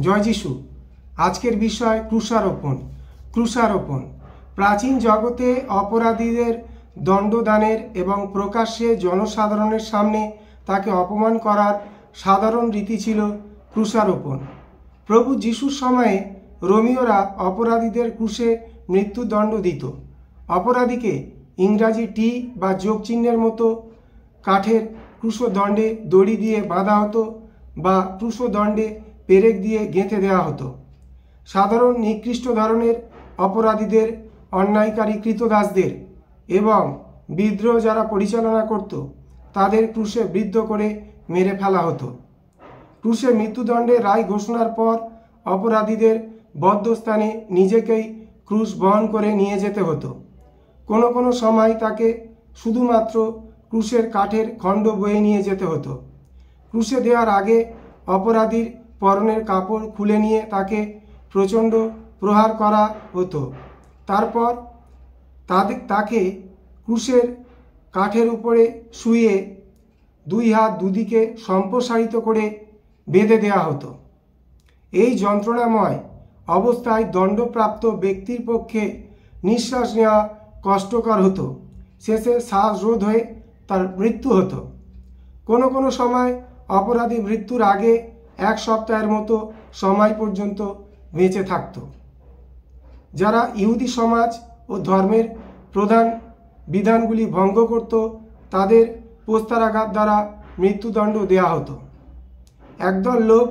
জয় যিশু। আজকের বিষয় ক্রুশারোপণ। ক্রুশারোপণ প্রাচীন জগতে অপরাধীদের দণ্ডদানের এবং প্রকাশ্যে জনসাধারণের সামনে তাকে অপমান করার সাধারণ রীতি ছিল ক্রুশারোপণ। প্রভু যিশুর সময়ে রোমীয়রা অপরাধীদের ক্রুশে মৃত্যুদণ্ড দিত। অপরাধীকে ইংরাজি টি বা যোগচিহ্নের মতো কাঠের ক্রুশদণ্ডে দড়ি দিয়ে বাঁধা হতো বা ক্রুশদণ্ডে পেরেক দিয়ে গেঁথে দেওয়া হতো। সাধারণ নিকৃষ্ট ধরনের অপরাধীদের, অন্যায়কারী কৃতদাসদের এবং বিদ্রোহ যারা পরিচালনা করত তাদের ক্রুশে বিদ্ধ করে মেরে ফেলা হতো। ক্রুশে মৃত্যুদণ্ডের রায় ঘোষণার পর অপরাধীদের বদ্ধস্থানে নিজেকেই ক্রুশ বহন করে নিয়ে যেতে হতো। কোনো কোনো সময় তাকে শুধুমাত্র ক্রুশের কাঠের খণ্ড বয়ে নিয়ে যেতে হতো। ক্রুশে দেওয়ার আগে অপরাধীর পরনের কাপড় খুলে নিয়ে তাকে প্রচণ্ড প্রহার করা হতো। তারপর তাকে ক্রুশের কাঠের উপরে শুইয়ে দুই হাত দুদিকে সম্প্রসারিত করে বেঁধে দেওয়া হতো। এই যন্ত্রণাময় অবস্থায় দণ্ডপ্রাপ্ত ব্যক্তির পক্ষে নিঃশ্বাস নেওয়া কষ্টকর হতো। শেষে শ্বাসরোধ হয়ে তার মৃত্যু হতো। কোনো কোনো সময় অপরাধী মৃত্যুর আগে এক সপ্তাহের মতো সময় পর্যন্ত বেঁচে থাকত। যারা ইহুদি সমাজ ও ধর্মের প্রধান বিধানগুলি ভঙ্গ করত তাদের প্রস্তারাঘাত দ্বারা মৃত্যুদণ্ড দেওয়া হতো। একদল লোক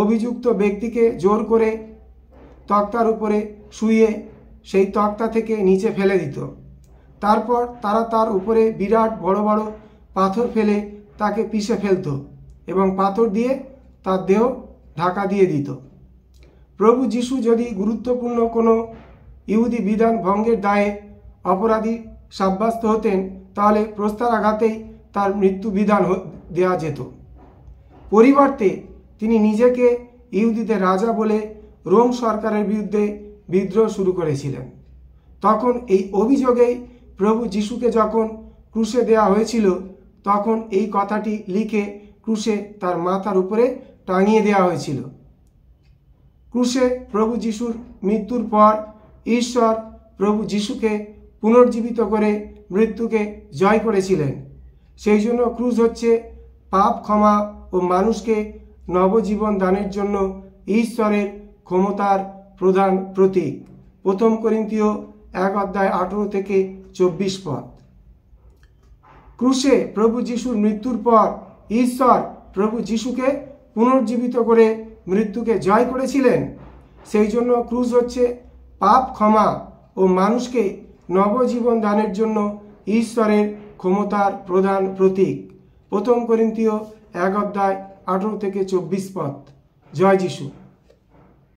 অভিযুক্ত ব্যক্তিকে জোর করে তক্তার উপরে শুইয়ে সেই তক্তা থেকে নিচে ফেলে দিত। তারপর তারা তার উপরে বিরাট বড় বড় পাথর ফেলে তাকে পিষে ফেলত এবং পাথর দিয়ে তার দেহ ঢাকা দিয়ে দিত। প্রভু যিশু যদি গুরুত্বপূর্ণ কোনো ইহুদি বিধান ভঙ্গের দায়ে অপরাধী সাব্যস্ত হতেন তাহলে প্রস্তারাঘাতেই তার মৃত্যু বিধান দেওয়া যেত। পরিবর্তে তিনি নিজেকে ইহুদিদের রাজা বলে রোম সরকারের বিরুদ্ধে বিদ্রোহ শুরু করেছিলেন। তখন এই অভিযোগেই প্রভু যিশুকে যখন ক্রুশে দেওয়া হয়েছিল তখন এই কথাটি লিখে ক্রুশে তার মাথার উপরে টাঙিয়ে দেওয়া হয়েছিল। ক্রুশে প্রভু যিশুর মৃত্যুর পর ঈশ্বর প্রভু যিশুকে পুনর্জীবিত করে মৃত্যুকে জয় করেছিলেন। সেই জন্য ক্রুশ হচ্ছে পাপ ক্ষমা ও মানুষকে নবজীবন দানের জন্য ঈশ্বরের ক্ষমতার প্রধান প্রতীক। 1 করিন্থীয় 1:18-24 পদ। ক্রুশে প্রভু যিশুর মৃত্যুর পর ঈশ্বর প্রভু যিশুকে পুনর্জীবিত করে মৃত্যুকে জয় করেছিলেন। সেই জন্য ক্রুশ হচ্ছে পাপ ক্ষমা ও মানুষকে নবজীবন দানের জন্য ঈশ্বরের ক্ষমতার প্রধান প্রতীক। 1 করিন্থীয় 1:18-24 পদ। জয় যিশু।